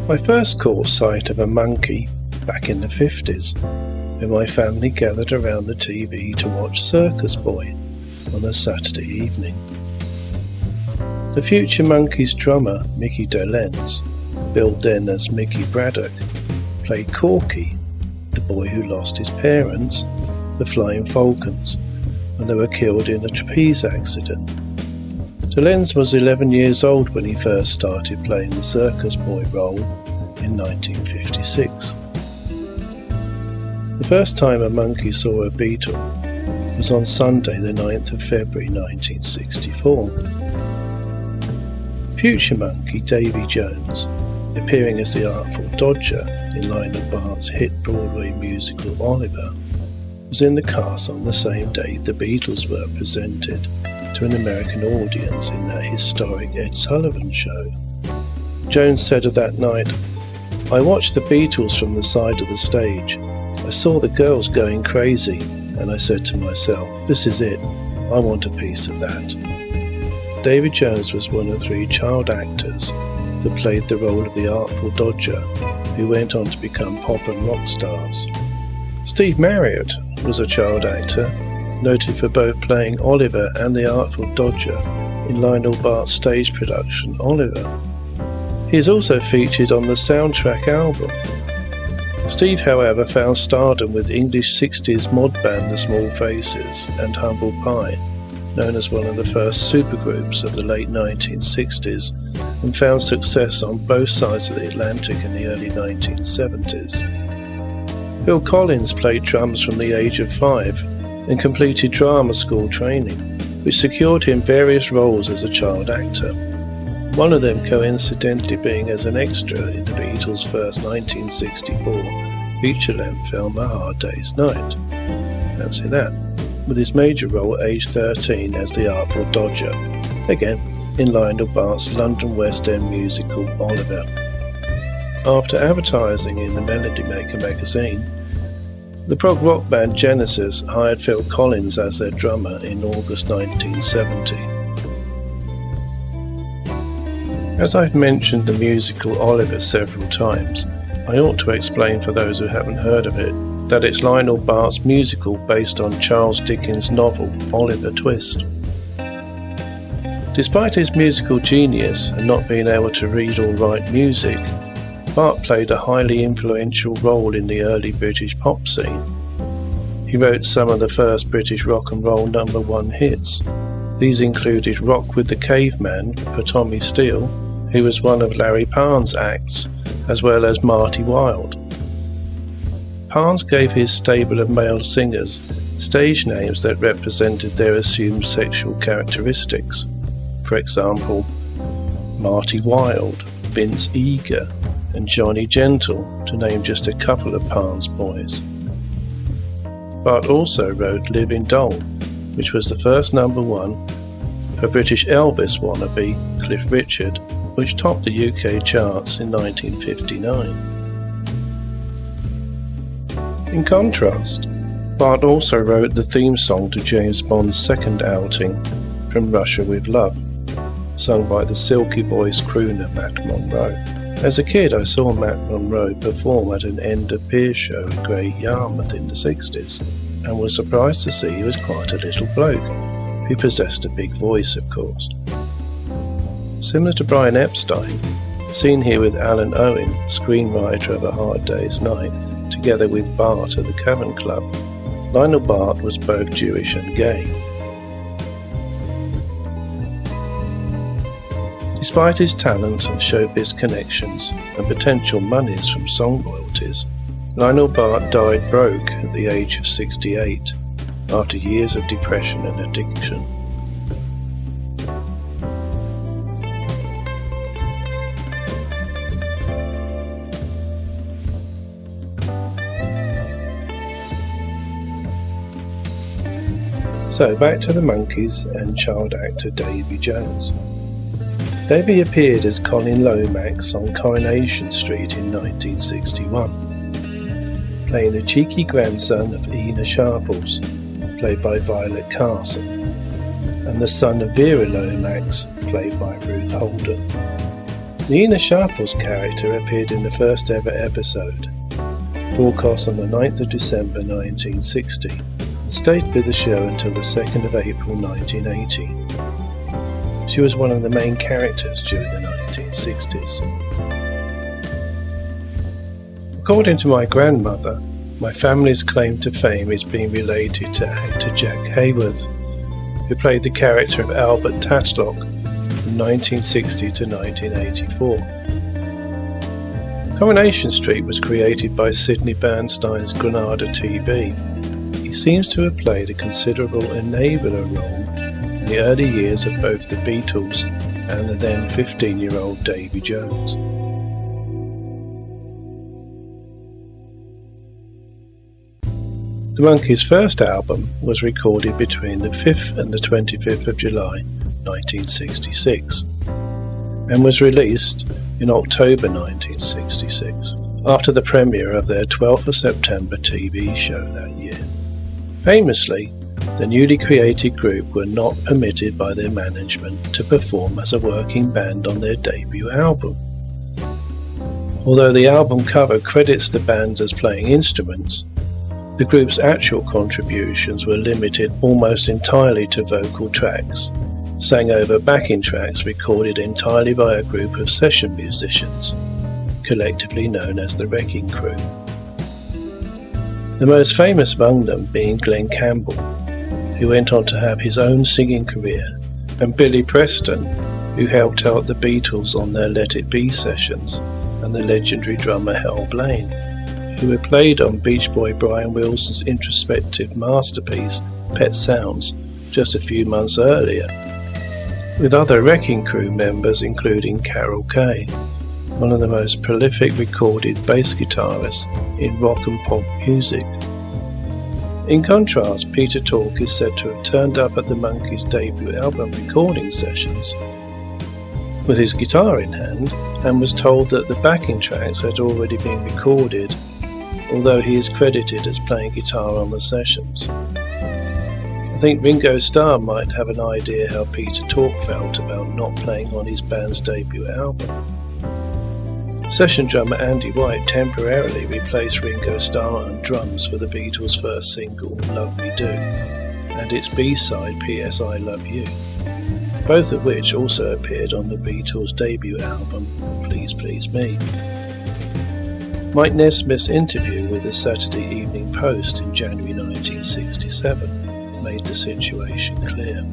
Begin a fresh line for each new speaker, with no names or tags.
I first caught sight of a monkey back in the 50s, when my family gathered around the TV to watch Circus Boy on a Saturday evening. The future Monkees drummer Mickey Dolenz, billed then as Mickey Braddock, played Corky, the boy who lost his parents, the Flying Falcons, when they were killed in a trapeze accident. Dolenz was 11 years old when he first started playing the Circus Boy role in 1956. The first time a monkey saw a Beatle was on Sunday the 9th of February 1964. Future Monkee Davey Jones, appearing as the Artful Dodger in Lionel Bart's hit Broadway musical Oliver, was in the cast on the same day the Beatles were presented to an American audience in that historic Ed Sullivan show. Jones said of that night, "I watched the Beatles from the side of the stage. I saw the girls going crazy, and I said to myself, this is it, I want a piece of that." Davey Jones was one of 3 child actors that played the role of the Artful Dodger, who went on to become pop and rock stars. Steve Marriott was a child actor, noted for both playing Oliver and the Artful Dodger in Lionel Bart's stage production Oliver. He is also featured on the soundtrack album. Steve, however, found stardom with English 60s mod band The Small Faces and Humble Pie, known as one of the first supergroups of the late 1960s, and found success on both sides of the Atlantic in the early 1970s. Phil Collins played drums from the age of 5 and completed drama school training, which secured him various roles as a child actor. One of them coincidentally being as an extra in the Beatles' first 1964 feature-length film A Hard Day's Night. Fancy that, with his major role at age 13 as the Artful Dodger, again in Lionel Bart's London West End musical Oliver. After advertising in the Melody Maker magazine, the prog rock band Genesis hired Phil Collins as their drummer in August 1970. As I've mentioned the musical Oliver several times, I ought to explain for those who haven't heard of it that it's Lionel Bart's musical based on Charles Dickens' novel Oliver Twist. Despite his musical genius and not being able to read or write music, Bart played a highly influential role in the early British pop scene. He wrote some of the first British rock and roll #1 hits. These included Rock with the Caveman for Tommy Steele, who was one of Larry Parnes' acts, as well as Marty Wilde. Parnes gave his stable of male singers stage names that represented their assumed sexual characteristics. For example, Marty Wilde, Vince Eager, and Johnny Gentle, to name just a couple of Parnes' boys. Bart also wrote Living Doll, which was the first #1 for British Elvis wannabe Cliff Richard, which topped the UK charts in 1959. In contrast, Bart also wrote the theme song to James Bond's second outing, From Russia with Love, sung by the silky voiced crooner Matt Monroe. As a kid, I saw Matt Monroe perform at an End of Pier show in Great Yarmouth in the 60s, and was surprised to see he was quite a little bloke, who possessed a big voice, of course. Similar to Brian Epstein, seen here with Alan Owen, screenwriter of A Hard Day's Night, together with Bart at the Cavern Club, Lionel Bart was both Jewish and gay. Despite his talent and showbiz connections and potential monies from song royalties, Lionel Bart died broke at the age of 68 after years of depression and addiction. So back to the Monkees and child actor Davey Jones. Davey appeared as Colin Lomax on Coronation Street in 1961, playing the cheeky grandson of Ina Sharples, played by Violet Carson, and the son of Vera Lomax, played by Ruth Holden. Nina Sharple's character appeared in the first ever episode, broadcast on the 9th of December 1960, and stayed with the show until the 2nd of April 1980. She was one of the main characters during the 1960s. According to my grandmother, my family's claim to fame is being related to actor Jack Hayworth, who played the character of Albert Tatlock from 1960 to 1984. Coronation Street was created by Sidney Bernstein's Granada TV. He seems to have played a considerable enabler role in the early years of both the Beatles and the then 15-year-old Davey Jones. The Monkees' first album was recorded between the 5th and the 25th of July 1966 and was released in October 1966 after the premiere of their 12th of September TV show that year. Famously, the newly created group were not permitted by their management to perform as a working band on their debut album. Although the album cover credits the band as playing instruments, the group's actual contributions were limited almost entirely to vocal tracks, sang over backing tracks recorded entirely by a group of session musicians, collectively known as the Wrecking Crew. The most famous among them being Glenn Campbell, who went on to have his own singing career, and Billy Preston, who helped out the Beatles on their Let It Be sessions, and the legendary drummer Hal Blaine, who had played on Beach Boy Brian Wilson's introspective masterpiece Pet Sounds just a few months earlier, with other Wrecking Crew members including Carol Kaye, one of the most prolific recorded bass guitarists in rock and pop music. In contrast, Peter Tork is said to have turned up at the Monkees' debut album recording sessions with his guitar in hand and was told that the backing tracks had already been recorded, although he is credited as playing guitar on the sessions. I think Ringo Starr might have an idea how Peter Tork felt about not playing on his band's debut album. Session drummer Andy White temporarily replaced Ringo Starr on drums for the Beatles' first single, Love Me Do, and its B-side, P.S. I Love You, both of which also appeared on the Beatles' debut album, Please Please Me. Mike Nesmith's interview with the Saturday Evening Post in January 1967 made the situation clear.